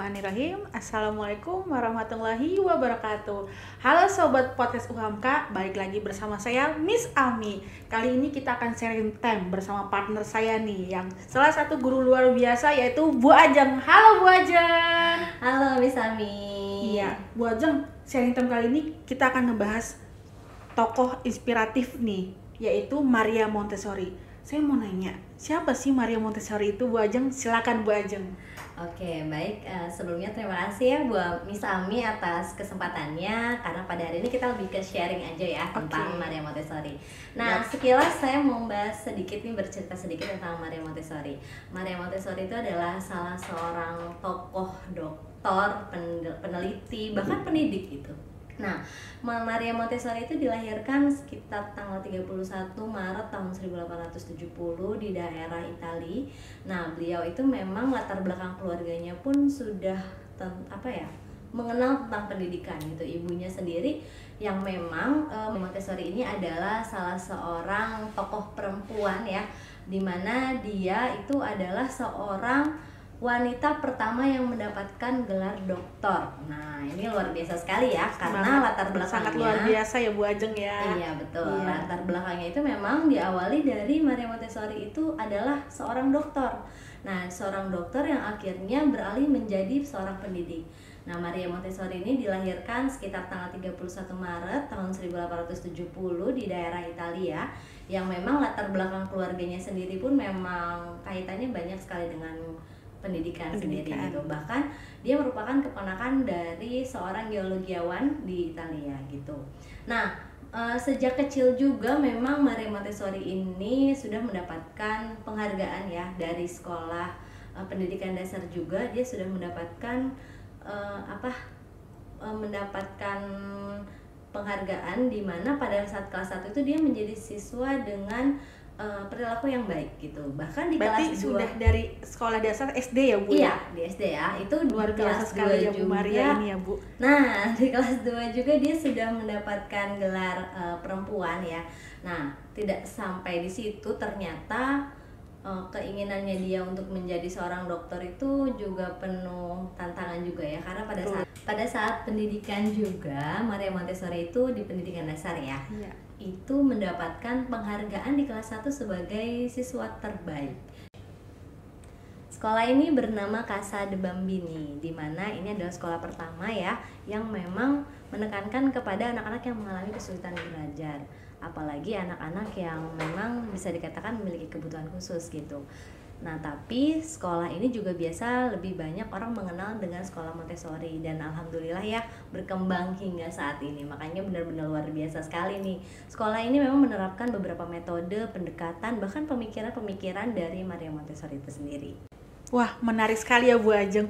Bismillahirrahmanirrahim. Assalamualaikum warahmatullahi wabarakatuh. Halo Sobat Podcast UHAMKA, balik lagi bersama saya Miss Ami. Kali ini kita akan sharing time bersama partner saya nih, yang salah satu guru luar biasa, yaitu Bu Ajeng. Halo Bu Ajeng. Halo Miss Ami. Iya, Bu Ajeng, sharing time kali ini kita akan ngebahas tokoh inspiratif nih, yaitu Maria Montessori. Saya mau nanya, siapa sih Maria Montessori itu, Bu Ajeng? Silakan Bu Ajeng. Oke, baik. Sebelumnya terima kasih ya buat Miss Ami atas kesempatannya, karena pada hari ini kita lebih ke sharing aja ya tentang Maria Montessori. Nah, sekilas saya mau bahas sedikit nih, bercerita sedikit tentang Maria Montessori. Maria Montessori itu adalah salah seorang tokoh doktor, peneliti, bahkan pendidik gitu. Nah, Maria Montessori itu dilahirkan sekitar tanggal 31 Maret tahun 1870 di daerah Italia. Nah, beliau itu memang latar belakang keluarganya pun sudah mengenal tentang pendidikan gitu. Ibunya sendiri yang memang Montessori ini adalah salah seorang tokoh perempuan ya, dimana dia itu adalah seorang wanita pertama yang mendapatkan gelar doktor. Nah, ini luar biasa sekali ya, karena latar belakangnya sangat luar biasa ya Bu Ajeng ya. Iya, betul. Iya. Latar belakangnya itu memang diawali dari Maria Montessori itu adalah seorang dokter. Nah, seorang dokter yang akhirnya beralih menjadi seorang pendidik. Nah, Maria Montessori ini dilahirkan sekitar tanggal 31 Maret tahun 1870 di daerah Italia, yang memang latar belakang keluarganya sendiri pun memang kaitannya banyak sekali dengan pendidikan sendiri gitu. Bahkan dia merupakan keponakan dari seorang geologiawan di Italia gitu. Nah, sejak kecil juga memang Maria Montessori ini sudah mendapatkan penghargaan ya dari sekolah pendidikan dasar juga. Dia sudah mendapatkan mendapatkan penghargaan, di mana pada saat kelas 1 itu dia menjadi siswa dengan perilaku yang baik gitu. Bahkan di Berarti kelas 2 sudah dari sekolah dasar SD ya Bu? Iya, di SD ya. Itu luar di biasa kelas sekali 2 ya Bu juga. Maria ini ya Bu. Nah, di kelas 2 juga dia sudah mendapatkan gelar perempuan ya. Nah, tidak sampai di situ, ternyata keinginannya dia untuk menjadi seorang dokter itu juga penuh tantangan juga ya, karena pada saat pendidikan juga Maria Montessori itu di pendidikan dasar ya. Iya. Itu mendapatkan penghargaan di kelas 1 sebagai siswa terbaik. Sekolah ini bernama Casa de Bambini, di mana ini adalah sekolah pertama ya yang memang menekankan kepada anak-anak yang mengalami kesulitan belajar, apalagi anak-anak yang memang bisa dikatakan memiliki kebutuhan khusus gitu. Nah, tapi sekolah ini juga biasa lebih banyak orang mengenal dengan sekolah Montessori, dan alhamdulillah ya berkembang hingga saat ini. Makanya benar-benar luar biasa sekali nih. Sekolah ini memang menerapkan beberapa metode pendekatan, bahkan pemikiran-pemikiran dari Maria Montessori itu sendiri. Wah, menarik sekali ya Bu Ajeng.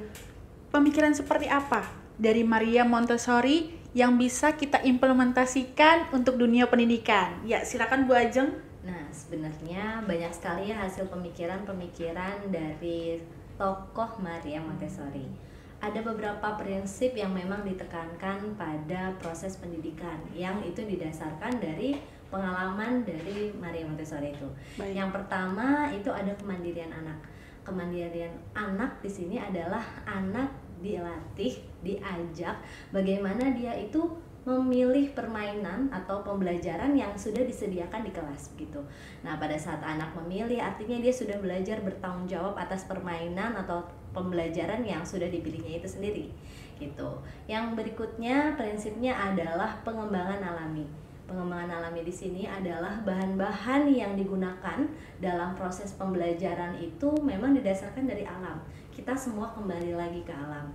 Pemikiran seperti apa dari Maria Montessori yang bisa kita implementasikan untuk dunia pendidikan? Ya, silakan Bu Ajeng. Nah, sebenarnya banyak sekali ya hasil pemikiran-pemikiran dari tokoh Maria Montessori. Ada beberapa prinsip yang memang ditekankan pada proses pendidikan, yang itu didasarkan dari pengalaman dari Maria Montessori itu. Baik. Yang pertama itu ada kemandirian anak. Kemandirian anak di sini adalah anak dilatih, diajak bagaimana dia itu memilih permainan atau pembelajaran yang sudah disediakan di kelas gitu. Nah, pada saat anak memilih, artinya dia sudah belajar bertanggung jawab atas permainan atau pembelajaran yang sudah dipilihnya itu sendiri gitu. Yang berikutnya prinsipnya adalah pengembangan alami. Pengembangan alami di sini adalah bahan-bahan yang digunakan dalam proses pembelajaran itu memang didasarkan dari alam. Kita semua kembali lagi ke alam.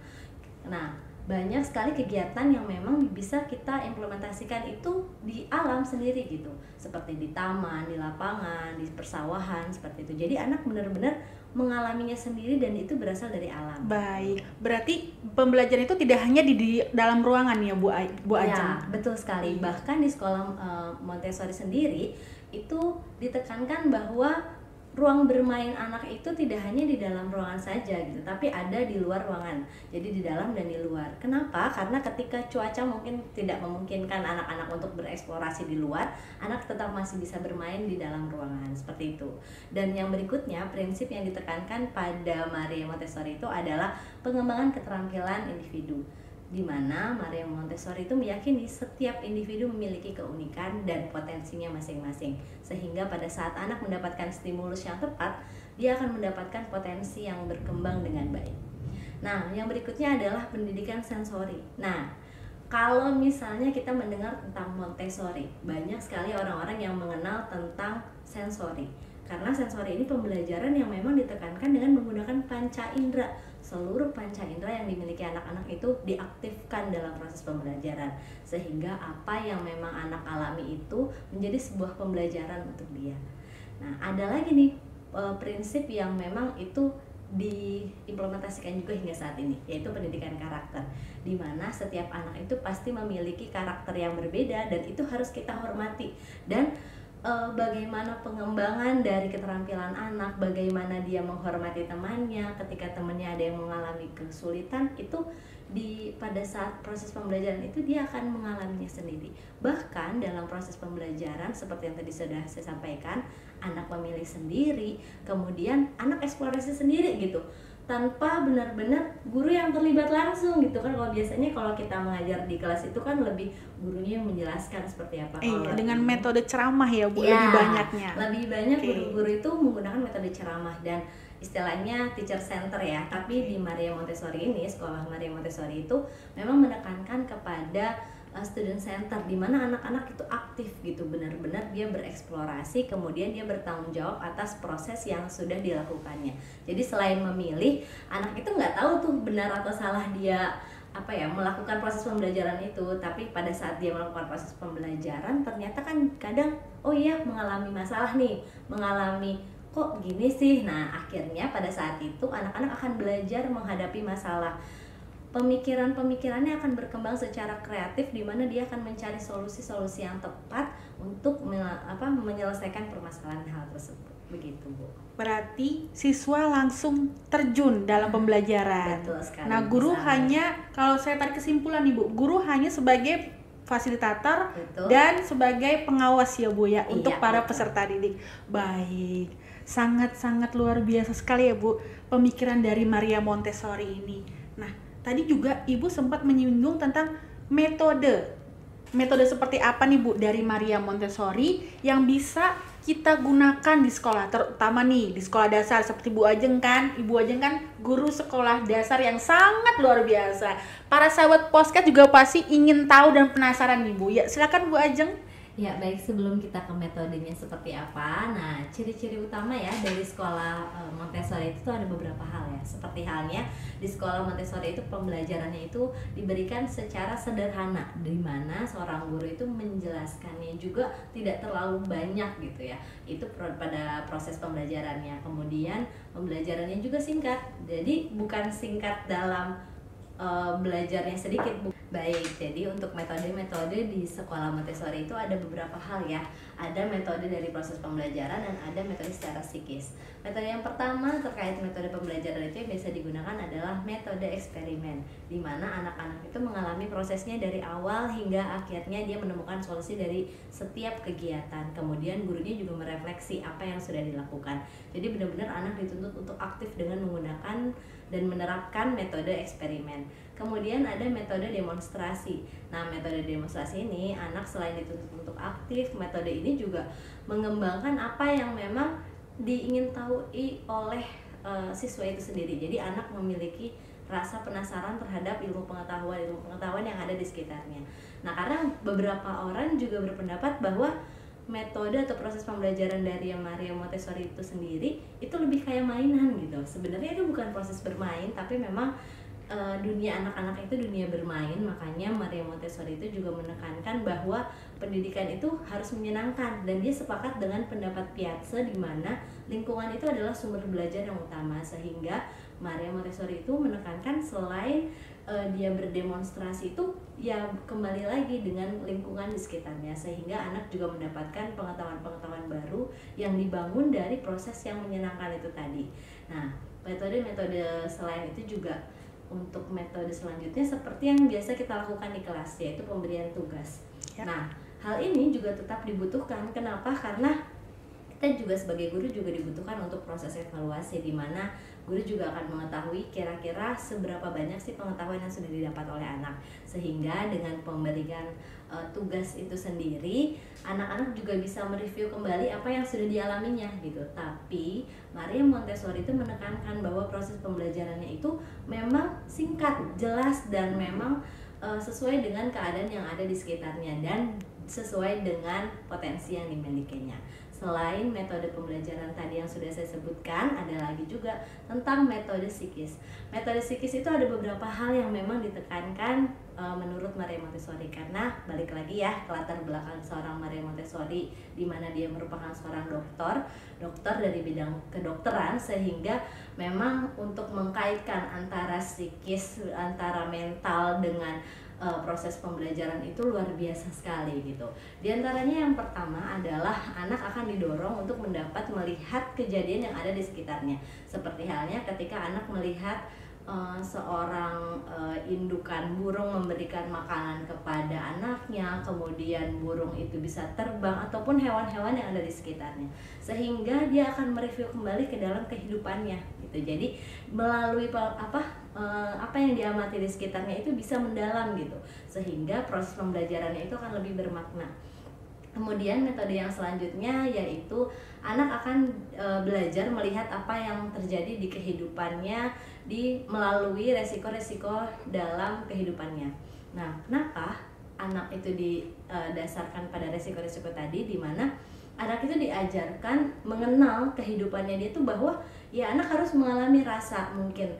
Nah, banyak sekali kegiatan yang memang bisa kita implementasikan itu di alam sendiri gitu, seperti di taman, di lapangan, di persawahan, seperti itu. Jadi anak benar-benar mengalaminya sendiri dan itu berasal dari alam. Baik, berarti pembelajaran itu tidak hanya di dalam ruangan ya Bu Ajeng? Ya, betul sekali. Bahkan di sekolah Montessori sendiri itu ditekankan bahwa ruang bermain anak itu tidak hanya di dalam ruangan saja gitu, tapi ada di luar ruangan. Jadi di dalam dan di luar. Kenapa? Karena ketika cuaca mungkin tidak memungkinkan anak-anak untuk bereksplorasi di luar, anak tetap masih bisa bermain di dalam ruangan seperti itu. Dan yang berikutnya, prinsip yang ditekankan pada Maria Montessori itu adalah pengembangan keterampilan individu, di mana Maria Montessori itu meyakini setiap individu memiliki keunikan dan potensinya masing-masing, sehingga pada saat anak mendapatkan stimulus yang tepat, dia akan mendapatkan potensi yang berkembang dengan baik. Nah, yang berikutnya adalah pendidikan sensori. Nah, kalau misalnya kita mendengar tentang Montessori, banyak sekali orang-orang yang mengenal tentang sensori. Karena sensori ini pembelajaran yang memang ditekankan dengan menggunakan panca indera. Seluruh panca indera yang dimiliki anak-anak itu diaktifkan dalam proses pembelajaran, sehingga apa yang memang anak alami itu menjadi sebuah pembelajaran untuk dia. Nah, ada lagi nih prinsip yang memang itu diimplementasikan juga hingga saat ini, yaitu pendidikan karakter, di mana setiap anak itu pasti memiliki karakter yang berbeda dan itu harus kita hormati. Dan bagaimana pengembangan dari keterampilan anak, bagaimana dia menghormati temannya ketika temannya ada yang mengalami kesulitan, itu pada saat proses pembelajaran itu dia akan mengalaminya sendiri. Bahkan dalam proses pembelajaran seperti yang tadi sudah saya sampaikan, anak memilih sendiri, kemudian anak eksplorasi sendiri gitu, tanpa benar-benar guru yang terlibat langsung gitu kan. Kalau biasanya kalau kita mengajar di kelas itu kan lebih gurunya yang menjelaskan seperti apa. Dengan metode ceramah ya Bu, ya, lebih banyaknya. Lebih banyak guru-guru itu menggunakan metode ceramah dan istilahnya teacher center ya. Tapi di Maria Montessori ini, sekolah Maria Montessori itu memang menekankan kepada student center, di mana anak-anak itu aktif gitu, benar-benar dia bereksplorasi, kemudian dia bertanggung jawab atas proses yang sudah dilakukannya. Jadi selain memilih, anak itu nggak tahu tuh benar atau salah dia melakukan proses pembelajaran itu, tapi pada saat dia melakukan proses pembelajaran ternyata kan kadang mengalami masalah nih, mengalami kok gini sih. Nah, akhirnya pada saat itu anak-anak akan belajar menghadapi masalah. Pemikirannya akan berkembang secara kreatif, di mana dia akan mencari solusi-solusi yang tepat untuk menyelesaikan permasalahan hal tersebut. Begitu, Bu. Berarti siswa langsung terjun dalam pembelajaran. Betul sekali. Nah, guru hanya, kalau saya tarik kesimpulan nih Bu, guru hanya sebagai fasilitator. Betul. Dan sebagai pengawas ya Bu ya, untuk para peserta didik. Baik, sangat-sangat luar biasa sekali ya Bu pemikiran dari Maria Montessori ini. Nah, tadi juga Ibu sempat menyinggung tentang metode. Metode seperti apa nih Bu dari Maria Montessori yang bisa kita gunakan di sekolah, terutama nih di sekolah dasar seperti Bu Ajeng kan. Ibu Ajeng kan guru sekolah dasar yang sangat luar biasa. Para sahabat podcast juga pasti ingin tahu dan penasaran nih Bu. Ya, silakan Bu Ajeng. Ya, baik, sebelum kita ke metodenya seperti apa, nah ciri-ciri utama ya dari sekolah Montessori itu ada beberapa hal ya. Seperti halnya di sekolah Montessori itu pembelajarannya itu diberikan secara sederhana, di mana seorang guru itu menjelaskannya juga tidak terlalu banyak gitu ya. Itu pada proses pembelajarannya. Kemudian pembelajarannya juga singkat, jadi bukan singkat dalam belajarnya sedikit, Bu. Baik, jadi untuk metode-metode di sekolah Montessori itu ada beberapa hal ya. Ada metode dari proses pembelajaran dan ada metode secara psikis. Metode yang pertama terkait metode pembelajaran itu yang biasa digunakan adalah metode eksperimen, di mana anak-anak itu mengalami prosesnya dari awal hingga akhirnya dia menemukan solusi dari setiap kegiatan. Kemudian gurunya juga merefleksi apa yang sudah dilakukan. Jadi benar-benar anak dituntut untuk aktif dengan menggunakan dan menerapkan metode eksperimen. Kemudian ada metode demonstrasi. Nah, metode demonstrasi ini anak selain dituntut untuk aktif, metode ini juga mengembangkan apa yang memang diingin tahu oleh siswa itu sendiri. Jadi anak memiliki rasa penasaran terhadap ilmu pengetahuan yang ada di sekitarnya. Nah, karena beberapa orang juga berpendapat bahwa metode atau proses pembelajaran dari Maria Montessori itu sendiri itu lebih kayak mainan gitu. Sebenarnya itu bukan proses bermain, tapi memang dunia anak-anak itu dunia bermain. Makanya Maria Montessori itu juga menekankan bahwa pendidikan itu harus menyenangkan, dan dia sepakat dengan pendapat Piaget di mana lingkungan itu adalah sumber belajar yang utama. Sehingga Maria Montessori itu menekankan selain dia berdemonstrasi itu ya kembali lagi dengan lingkungan di sekitarnya, sehingga anak juga mendapatkan pengetahuan-pengetahuan baru yang dibangun dari proses yang menyenangkan itu tadi. Nah, metode-metode selain itu juga untuk metode selanjutnya seperti yang biasa kita lakukan di kelas, yaitu pemberian tugas. Ya. Nah, hal ini juga tetap dibutuhkan. Kenapa? Karena kita juga sebagai guru juga dibutuhkan untuk proses evaluasi, di mana guru juga akan mengetahui kira-kira seberapa banyak sih pengetahuan yang sudah didapat oleh anak, sehingga dengan pemberian tugas itu sendiri anak-anak juga bisa mereview kembali apa yang sudah dialaminya gitu. Tapi Maria Montessori itu menekankan bahwa proses pembelajarannya itu memang singkat, jelas, dan memang sesuai dengan keadaan yang ada di sekitarnya dan sesuai dengan potensi yang dimilikinya. Selain metode pembelajaran tadi yang sudah saya sebutkan, ada lagi juga tentang metode psikis. Metode psikis itu ada beberapa hal yang memang ditekankan menurut Maria Montessori, karena balik lagi ya ke latar belakang seorang Maria Montessori, di mana dia merupakan seorang dokter dari bidang kedokteran, sehingga memang untuk mengkaitkan antara psikis, antara mental dengan proses pembelajaran itu luar biasa sekali gitu. Di antaranya yang pertama adalah anak akan didorong untuk melihat kejadian yang ada di sekitarnya. Seperti halnya ketika anak melihat seorang indukan burung memberikan makanan kepada anaknya, kemudian burung itu bisa terbang, ataupun hewan-hewan yang ada di sekitarnya, sehingga dia akan mereview kembali ke dalam kehidupannya gitu. Jadi melalui apa yang diamati di sekitarnya itu bisa mendalam gitu, sehingga proses pembelajarannya itu akan lebih bermakna. Kemudian metode yang selanjutnya yaitu anak akan belajar melihat apa yang terjadi di kehidupannya melalui resiko-resiko dalam kehidupannya. Nah, kenapa anak itu didasarkan pada resiko-resiko tadi, di mana anak itu diajarkan mengenal kehidupannya dia tuh, bahwa ya anak harus mengalami rasa mungkin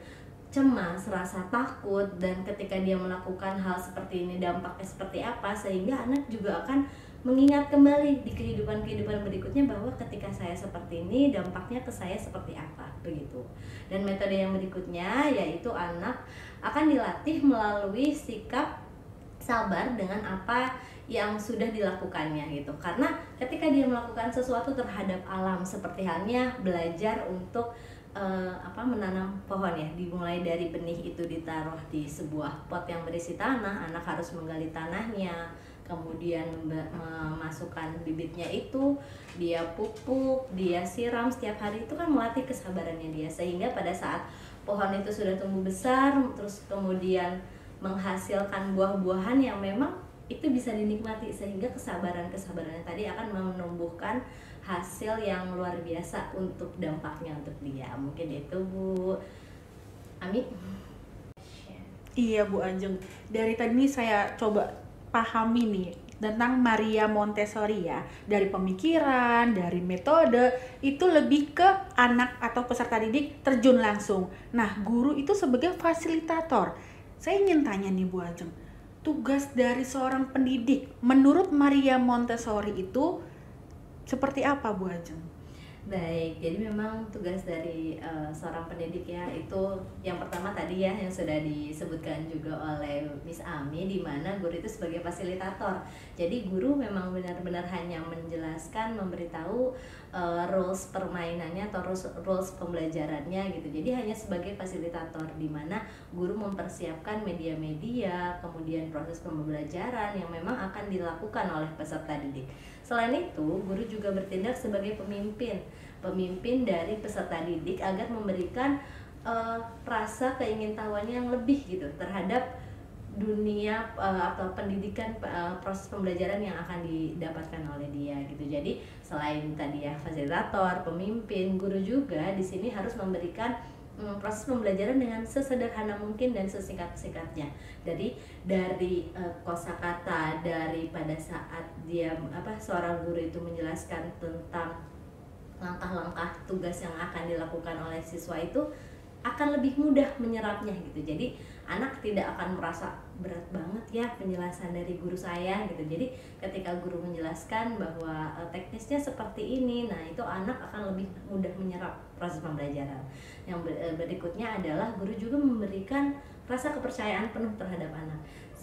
cemas, rasa takut, dan ketika dia melakukan hal seperti ini dampaknya seperti apa, sehingga anak juga akan mengingat kembali di kehidupan berikutnya bahwa ketika saya seperti ini dampaknya ke saya seperti apa begitu. Dan metode yang berikutnya yaitu anak akan dilatih melalui sikap sabar dengan apa yang sudah dilakukannya gitu. Karena ketika dia melakukan sesuatu terhadap alam, seperti halnya belajar untuk menanam pohon ya, dimulai dari benih itu ditaruh di sebuah pot yang berisi tanah, anak harus menggali tanahnya, kemudian memasukkan bibitnya itu, dia pupuk, dia siram setiap hari, itu kan melatih kesabarannya dia, sehingga pada saat pohon itu sudah tumbuh besar, terus kemudian menghasilkan buah-buahan yang memang itu bisa dinikmati, sehingga kesabarannya tadi akan menumbuhkan hasil yang luar biasa untuk dampaknya untuk dia. Mungkin itu Bu Ami. Iya Bu Ajeng, dari tadi saya coba pahami nih tentang Maria Montessori ya, dari pemikiran, dari metode, itu lebih ke anak atau peserta didik terjun langsung. Nah, guru itu sebagai fasilitator. Saya ingin tanya nih Bu Ajeng, tugas dari seorang pendidik menurut Maria Montessori itu seperti apa Bu Ajeng? Baik, jadi memang tugas dari seorang pendidik ya, itu yang pertama tadi ya yang sudah disebutkan juga oleh Miss Ami, di mana guru itu sebagai fasilitator. Jadi guru memang benar-benar hanya menjelaskan, memberitahu rules permainannya atau rules pembelajarannya gitu. Jadi hanya sebagai fasilitator, di mana guru mempersiapkan media-media, kemudian proses pembelajaran yang memang akan dilakukan oleh peserta didik. Selain itu, guru juga bertindak sebagai pemimpin dari peserta didik agar memberikan rasa keingintahuannya yang lebih gitu terhadap dunia atau pendidikan, proses pembelajaran yang akan didapatkan oleh dia gitu. Jadi selain tadi ya fasilitator, pemimpin, guru juga di sini harus memberikan proses pembelajaran dengan sesederhana mungkin dan sesingkat-singkatnya. Dari kosakata, dari pada saat dia seorang guru itu menjelaskan tentang langkah-langkah tugas yang akan dilakukan oleh siswa, itu akan lebih mudah menyerapnya gitu. Jadi anak tidak akan merasa berat banget ya penjelasan dari guru saya gitu. Jadi ketika guru menjelaskan bahwa teknisnya seperti ini, nah itu anak akan lebih mudah menyerap proses pembelajaran. Yang berikutnya adalah guru juga memberikan rasa kepercayaan penuh terhadap anak.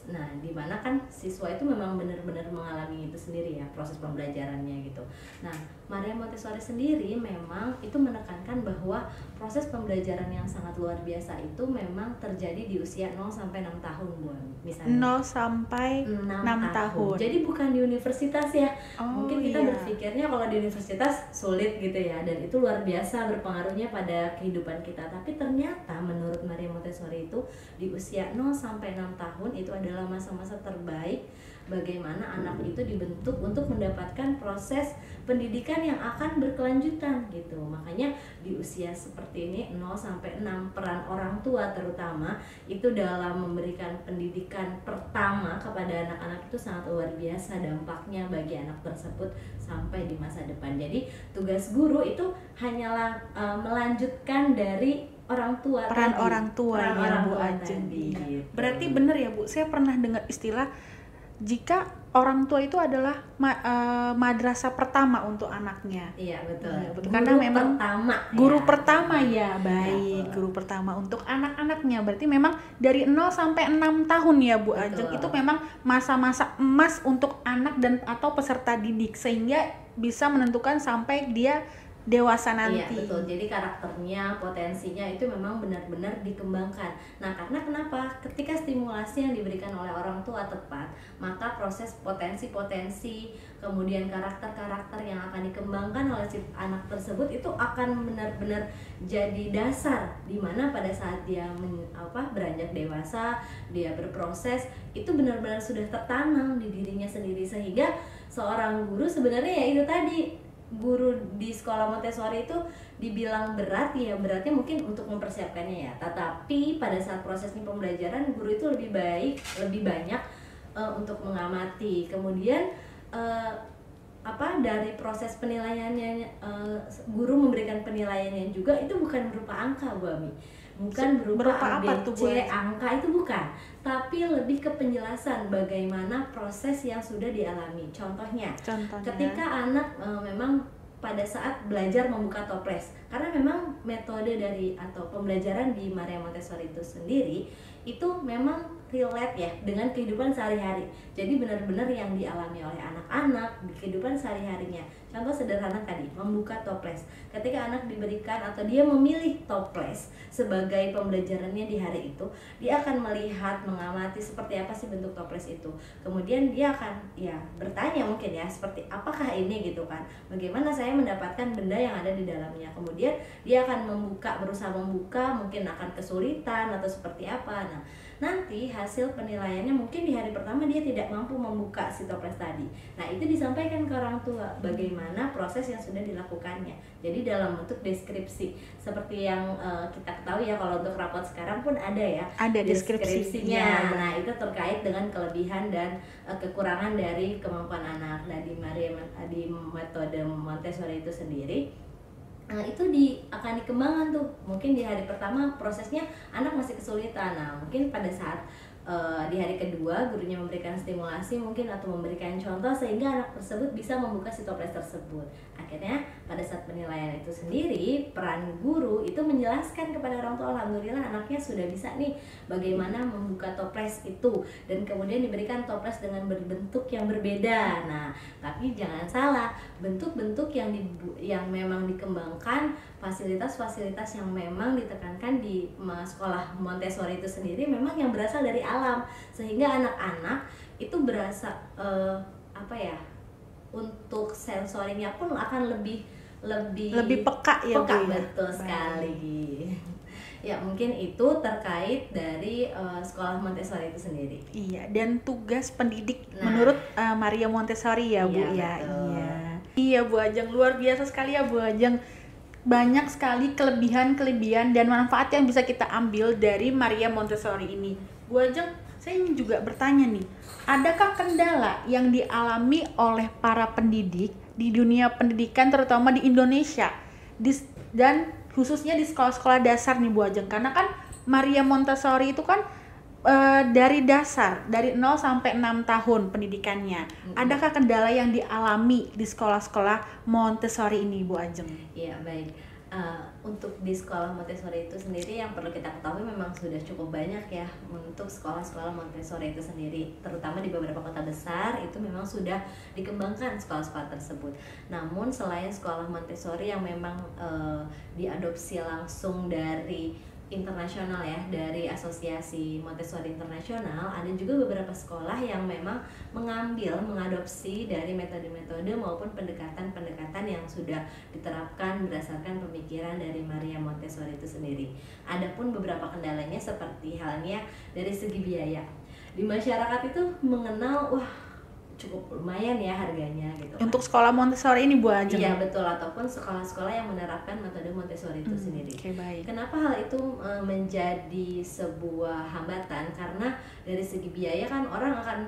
Nah, dimana kan siswa itu memang benar-benar mengalami itu sendiri ya proses pembelajarannya gitu. Nah, Maria Montessori sendiri memang itu menekankan bahwa proses pembelajaran yang sangat luar biasa itu memang terjadi di usia 0 sampai 6 tahun, Bu. Misalnya 0 sampai 6 tahun. Jadi bukan di universitas ya. Mungkin kita iya. berpikirnya kalau di universitas sulit gitu ya, dan itu luar biasa berpengaruhnya pada kehidupan kita. Tapi ternyata menurut Maria Montessori itu di usia 0 sampai 6 tahun itu adalah masa-masa terbaik bagaimana anak itu dibentuk untuk mendapatkan proses pendidikan yang akan berkelanjutan gitu. Makanya di usia seperti ini 0 sampai 6 peran orang tua terutama itu dalam memberikan pendidikan pertama kepada anak-anak itu sangat luar biasa dampaknya bagi anak tersebut sampai di masa depan. Jadi tugas guru itu hanyalah melanjutkan dari orang tua peran tadi. orang tua Peran ya orang Bu tua Ajeng. tadi, gitu. Berarti benar ya Bu, saya pernah dengar istilah jika orang tua itu adalah madrasah pertama untuk anaknya. Iya betul. Iya, betul. Guru Karena memang pertama, guru ya. pertama ya, baik. Betul. Guru pertama untuk anak-anaknya. Berarti memang dari 0 sampai 6 tahun ya Bu Betul. Ajeng. Itu memang masa-masa emas untuk anak dan atau peserta didik sehingga bisa menentukan sampai dia dewasa nanti. Iya betul, jadi karakternya, potensinya itu memang benar-benar dikembangkan. Nah karena kenapa? Ketika stimulasi yang diberikan oleh orang tua tepat, maka proses potensi-potensi, kemudian karakter-karakter yang akan dikembangkan oleh si anak tersebut itu akan benar-benar jadi dasar dimana pada saat dia beranjak dewasa, dia berproses, itu benar-benar sudah tertanam di dirinya sendiri. Sehingga seorang guru sebenarnya ya itu tadi, guru di sekolah Montessori itu dibilang berat ya, beratnya mungkin untuk mempersiapkannya ya, tetapi pada saat prosesnya pembelajaran guru itu lebih banyak untuk mengamati, kemudian dari proses penilaiannya, guru memberikan penilaiannya juga itu bukan berupa angka Bu Ami, bukan berupa apa tuh, Bu? angka itu bukan, tapi lebih ke penjelasan bagaimana proses yang sudah dialami. Contohnya ketika anak memang pada saat belajar membuka toples, karena memang metode dari atau pembelajaran di Maria Montessori itu sendiri itu memang relate ya dengan kehidupan sehari-hari. Jadi benar-benar yang dialami oleh anak-anak di kehidupan sehari-harinya. Contoh sederhana tadi, membuka toples. Ketika anak diberikan atau dia memilih toples sebagai pembelajarannya di hari itu, dia akan melihat, mengamati seperti apa sih bentuk toples itu. Kemudian dia akan bertanya mungkin ya, seperti apakah ini gitu kan. Bagaimana saya mendapatkan benda yang ada di dalamnya. Kemudian dia akan berusaha membuka, mungkin akan kesulitan atau seperti apa. Nah, nanti hasil penilaiannya mungkin di hari pertama dia tidak mampu membuka si toples tadi. Nah itu disampaikan ke orang tua bagaimana proses yang sudah dilakukannya. Jadi dalam bentuk deskripsi seperti yang kita ketahui ya, kalau untuk rapot sekarang pun ada ya, ada deskripsinya. Nah itu terkait dengan kelebihan dan kekurangan dari kemampuan anak. Nah di metode Montessori itu sendiri, itu akan dikembangkan tuh. Mungkin di hari pertama prosesnya anak masih kesulitan. Nah mungkin pada saat di hari kedua gurunya memberikan stimulasi mungkin atau memberikan contoh sehingga anak tersebut bisa membuka si toples tersebut. Akhirnya pada saat penilaian itu sendiri, peran guru itu menjelaskan kepada orang tua, alhamdulillah anaknya sudah bisa nih bagaimana membuka toples itu, dan kemudian diberikan toples dengan bentuk yang berbeda. Nah tapi jangan salah, bentuk-bentuk yang memang dikembangkan, fasilitas-fasilitas yang memang ditekankan di sekolah Montessori itu sendiri memang yang berasal dari alam, sehingga anak-anak itu berasa untuk sensorinya pun akan lebih peka ya peka, Bu, betul sekali. Ya mungkin itu terkait dari sekolah Montessori itu sendiri. Iya, dan tugas pendidik menurut Maria Montessori ya Bu ya. Iya Bu Ajeng, luar biasa sekali ya Bu Ajeng. Banyak sekali kelebihan dan manfaat yang bisa kita ambil dari Maria Montessori ini. Bu Ajeng, saya ingin juga bertanya nih, adakah kendala yang dialami oleh para pendidik di dunia pendidikan terutama di Indonesia dan khususnya di sekolah-sekolah dasar nih Bu Ajeng? Karena kan Maria Montessori itu kan dari dasar, dari 0 sampai 6 tahun pendidikannya. Adakah kendala yang dialami di sekolah-sekolah Montessori ini Bu Ajeng? Iya baik. Untuk di sekolah Montessori itu sendiri yang perlu kita ketahui memang sudah cukup banyak ya untuk sekolah-sekolah Montessori itu sendiri, terutama di beberapa kota besar itu memang sudah dikembangkan sekolah-sekolah tersebut. Namun selain sekolah Montessori yang memang diadopsi langsung dari internasional ya, dari Asosiasi Montessori Internasional, ada juga beberapa sekolah yang memang mengadopsi dari metode-metode maupun pendekatan-pendekatan yang sudah diterapkan berdasarkan pemikiran dari Maria Montessori itu sendiri. Adapun beberapa kendalanya seperti halnya dari segi biaya. Di masyarakat itu mengenal cukup lumayan ya harganya gitu kan. Untuk sekolah Montessori ini Bu Ajeng? Iya betul, ataupun sekolah-sekolah yang menerapkan metode Montessori itu sendiri. Baik. Kenapa hal itu menjadi sebuah hambatan? Karena dari segi biaya kan orang akan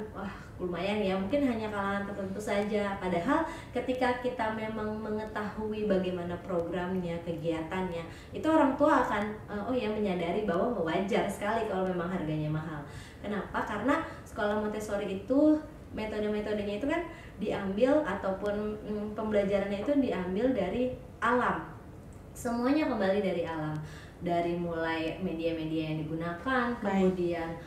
lumayan ya, mungkin hanya kalangan tertentu saja. Padahal ketika kita memang mengetahui bagaimana programnya, kegiatannya, itu orang tua akan menyadari bahwa wajar sekali kalau memang harganya mahal. Kenapa? Karena sekolah Montessori itu metode-metodenya itu kan diambil ataupun pembelajarannya itu diambil dari alam. Semuanya kembali dari alam. Dari mulai media-media yang digunakan, kemudian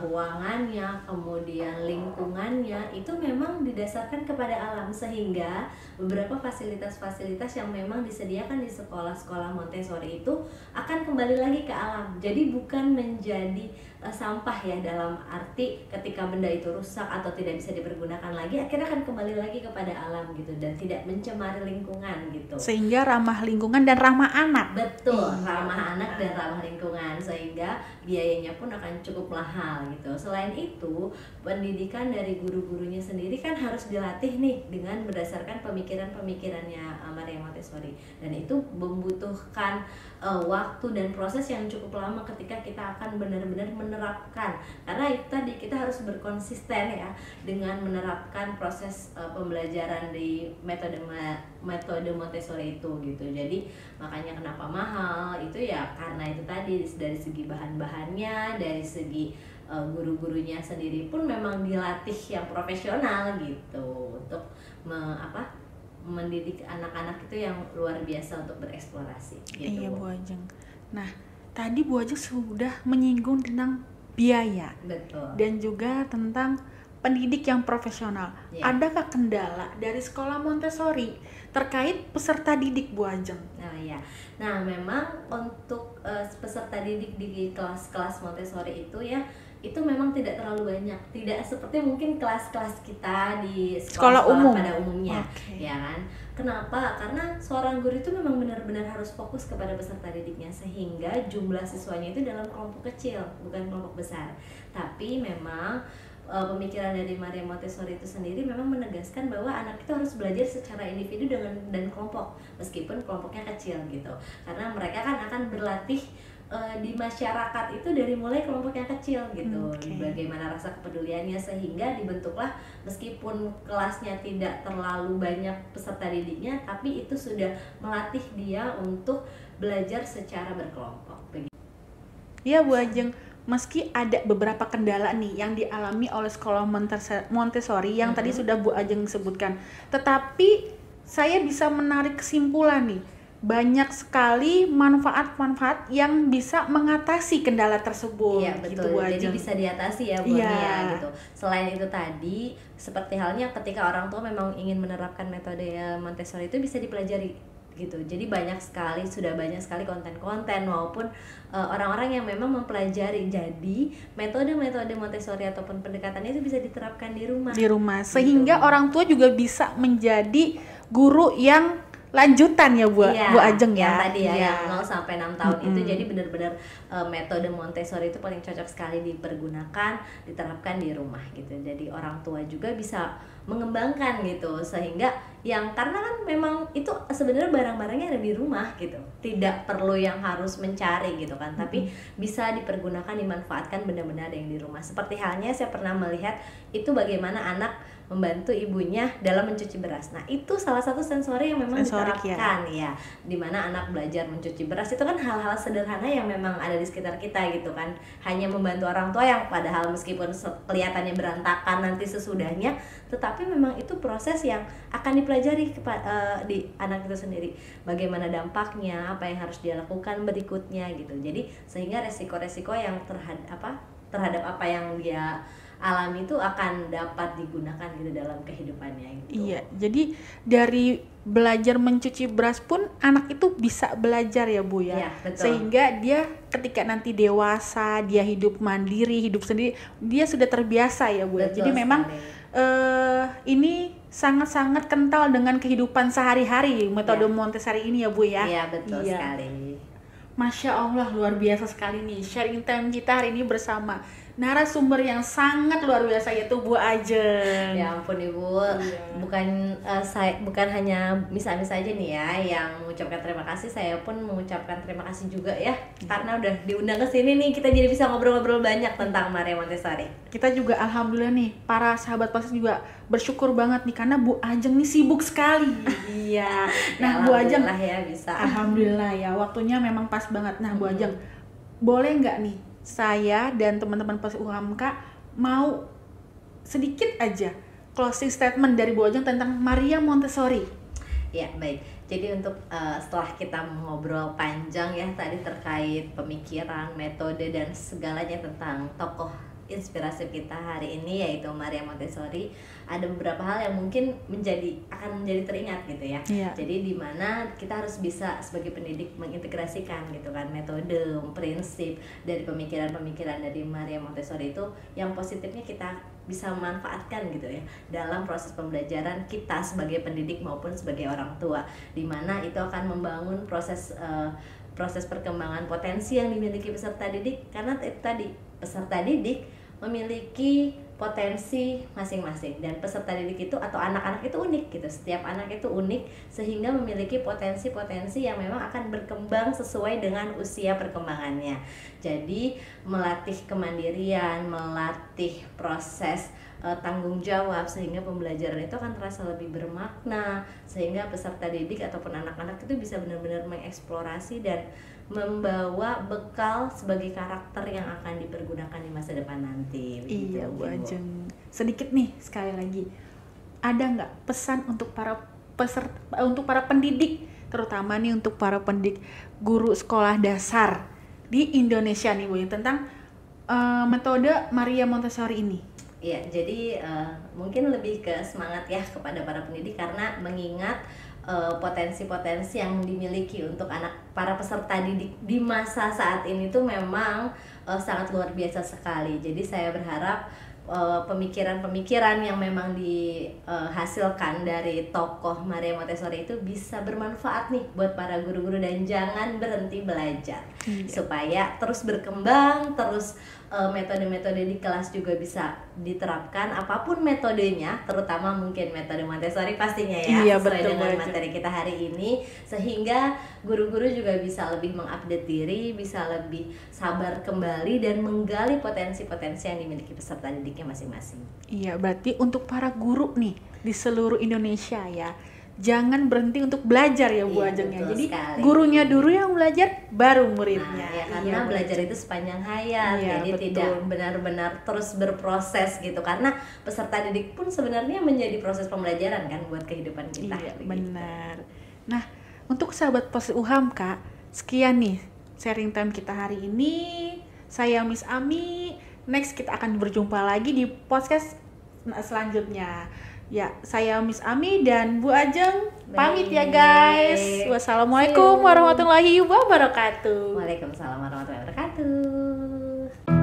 ruangannya, kemudian lingkungannya itu memang didasarkan kepada alam, sehingga beberapa fasilitas-fasilitas yang memang disediakan di sekolah-sekolah Montessori itu akan kembali lagi ke alam. Jadi bukan menjadi sampah ya, dalam arti ketika benda itu rusak atau tidak bisa dipergunakan lagi, akhirnya akan kembali lagi kepada alam gitu, dan tidak mencemari lingkungan gitu. Sehingga ramah lingkungan dan ramah anak. Betul, ramah anak dan ramah lingkungan, sehingga biayanya pun akan cukup mahal gitu. Selain itu, pendidikan dari guru-gurunya sendiri kan harus dilatih nih dengan berdasarkan pemikiran-pemikirannya Maria Montessori, dan itu membutuhkan waktu dan proses yang cukup lama ketika kita akan benar-benar menerapkan, karena itu tadi kita harus berkonsisten ya dengan menerapkan proses pembelajaran di metode Montessori itu gitu. Jadi makanya kenapa mahal itu ya karena itu tadi, dari segi bahan-bahannya, dari segi guru-gurunya sendiri pun memang dilatih yang profesional gitu untuk mendidik anak-anak itu yang luar biasa untuk bereksplorasi gitu. Iya Bu Ajeng. Nah, tadi Bu Ajeng sudah menyinggung tentang biaya. Betul. Dan juga tentang pendidik yang profesional. Ya. Adakah kendala dari sekolah Montessori terkait peserta didik Bu Ajeng? Nah memang untuk peserta didik di kelas-kelas Montessori itu ya, itu memang tidak terlalu banyak, tidak seperti mungkin kelas-kelas kita di sekolah umum pada umumnya. Ya kan? Kenapa? Karena seorang guru itu memang benar-benar harus fokus kepada peserta didiknya, sehingga jumlah siswanya itu dalam kelompok kecil, bukan kelompok besar. Tapi memang pemikiran dari Maria Montessori itu sendiri memang menegaskan bahwa anak itu harus belajar secara individu dan kelompok, meskipun kelompoknya kecil gitu. Karena mereka kan akan berlatih di masyarakat itu dari mulai kelompok yang kecil gitu. Bagaimana rasa kepeduliannya, sehingga dibentuklah meskipun kelasnya tidak terlalu banyak peserta didiknya, tapi itu sudah melatih dia untuk belajar secara berkelompok. Iya Bu Ajeng, meski ada beberapa kendala nih yang dialami oleh sekolah Montessori yang tadi sudah Bu Ajeng sebutkan, tetapi saya bisa menarik kesimpulan nih, banyak sekali manfaat-manfaat yang bisa mengatasi kendala tersebut. Iya betul, gitu, Bu jadi Ajeng. bisa diatasi ya Bu Nia gitu. Selain itu tadi, seperti halnya ketika orang tua memang ingin menerapkan metode Montessori itu bisa dipelajari gitu. Jadi sudah banyak sekali konten-konten maupun orang-orang yang memang mempelajari. Jadi metode-metode Montessori ataupun pendekatannya itu bisa diterapkan di rumah. Sehingga orang tua juga bisa menjadi guru yang lanjutan ya Bu Ajeng ya. Yang tadi yang 0 sampai 6 tahun itu, jadi benar-benar metode Montessori itu paling cocok sekali dipergunakan, diterapkan di rumah gitu. Jadi orang tua juga bisa mengembangkan gitu, sehingga karena kan memang itu sebenarnya barang-barangnya ada di rumah gitu, tidak perlu yang harus mencari gitu kan, tapi bisa dipergunakan, dimanfaatkan benda-benda ada yang di rumah. Seperti halnya saya pernah melihat itu bagaimana anak membantu ibunya dalam mencuci beras. Nah itu salah satu sensori yang memang diterapkan ya, dimana anak belajar mencuci beras itu kan hal-hal sederhana yang memang ada di sekitar kita gitu kan, hanya membantu orang tua yang padahal meskipun kelihatannya berantakan nanti sesudahnya, tetapi tapi memang itu proses yang akan dipelajari di anak itu sendiri, bagaimana dampaknya, apa yang harus dia lakukan berikutnya gitu. Jadi sehingga resiko-resiko yang terhadap apa yang dia alami itu akan dapat digunakan gitu dalam kehidupannya gitu. Iya, jadi dari belajar mencuci beras pun anak itu bisa belajar ya Bu ya. Iya, betul. Sehingga dia ketika nanti dewasa, dia hidup mandiri, hidup sendiri, dia sudah terbiasa ya Bu ya. Betul Jadi memang ini sangat-sangat kental dengan kehidupan sehari-hari metode Montessori ini ya Bu ya. Iya, betul sekali. Masya Allah, luar biasa sekali nih sharing time kita hari ini bersama narasumber yang sangat luar biasa, yaitu Bu Ajeng. Ya ampun Ibu, bukan hanya Miss Ami saja nih ya yang mengucapkan terima kasih, saya pun mengucapkan terima kasih juga ya, karena udah diundang ke sini nih, kita jadi bisa ngobrol-ngobrol banyak tentang Maria Montessori. Kita juga alhamdulillah nih, para sahabat podcast juga bersyukur banget nih karena Bu Ajeng nih sibuk sekali. Iya. Nah, Bu Ajeng ya bisa. Alhamdulillah ya, waktunya memang pas banget. Nah, Bu Ajeng, boleh nggak nih saya dan teman-teman podcast UHAMKA mau sedikit aja closing statement dari Bu Ajeng tentang Maria Montessori? Ya, baik. Jadi untuk setelah kita ngobrol panjang ya tadi terkait pemikiran, metode dan segalanya tentang tokoh inspirasi kita hari ini yaitu Maria Montessori, ada beberapa hal yang mungkin akan menjadi teringat gitu ya. Jadi di mana kita harus bisa sebagai pendidik mengintegrasikan gitu kan metode, prinsip dari pemikiran-pemikiran dari Maria Montessori itu yang positifnya kita bisa memanfaatkan gitu ya dalam proses pembelajaran kita sebagai pendidik maupun sebagai orang tua, di mana itu akan membangun proses perkembangan potensi yang dimiliki peserta didik, karena tadi peserta didik memiliki potensi masing-masing dan peserta didik itu atau anak-anak itu unik gitu. Setiap anak itu unik sehingga memiliki potensi-potensi yang memang akan berkembang sesuai dengan usia perkembangannya. Jadi melatih kemandirian, melatih proses tanggung jawab sehingga pembelajaran itu akan terasa lebih bermakna, sehingga peserta didik ataupun anak-anak itu bisa benar-benar mengeksplorasi dan membawa bekal sebagai karakter yang akan dipergunakan di masa depan nanti. Iya Bu Ajeng. Sedikit nih sekali lagi, ada nggak pesan untuk para pendidik, terutama nih untuk para pendidik guru sekolah dasar di Indonesia nih Bu, tentang metode Maria Montessori ini? Iya, jadi mungkin lebih ke semangat ya kepada para pendidik, karena mengingat potensi-potensi yang dimiliki untuk para peserta didik di masa saat ini tuh memang sangat luar biasa sekali. Jadi saya berharap pemikiran-pemikiran yang memang dihasilkan dari tokoh Maria Montessori itu bisa bermanfaat nih buat para guru-guru dan jangan berhenti belajar, supaya terus berkembang, terus metode-metode di kelas juga bisa diterapkan apapun metodenya, terutama mungkin metode Montessori pastinya ya, sesuai dengan materi kita hari ini, sehingga guru-guru juga bisa lebih mengupdate diri, bisa lebih sabar kembali dan menggali potensi-potensi yang dimiliki peserta didiknya masing-masing. Iya, berarti untuk para guru nih di seluruh Indonesia ya, jangan berhenti untuk belajar ya Bu Ajeng ya. Jadi sekali. Gurunya dulu yang belajar, baru muridnya. Ya, karena belajar itu sepanjang hayat, jadi tidak benar-benar terus berproses gitu. Karena peserta didik pun sebenarnya menjadi proses pembelajaran kan buat kehidupan kita. Iya, benar. Nah, untuk sahabat podcast UHAMKA, sekian nih sharing time kita hari ini. Saya Miss Ami. Next kita akan berjumpa lagi di podcast selanjutnya. Ya, saya Miss Ami dan Bu Ajeng pamit ya guys. Wassalamualaikum warahmatullahi wabarakatuh. Waalaikumsalam warahmatullahi wabarakatuh.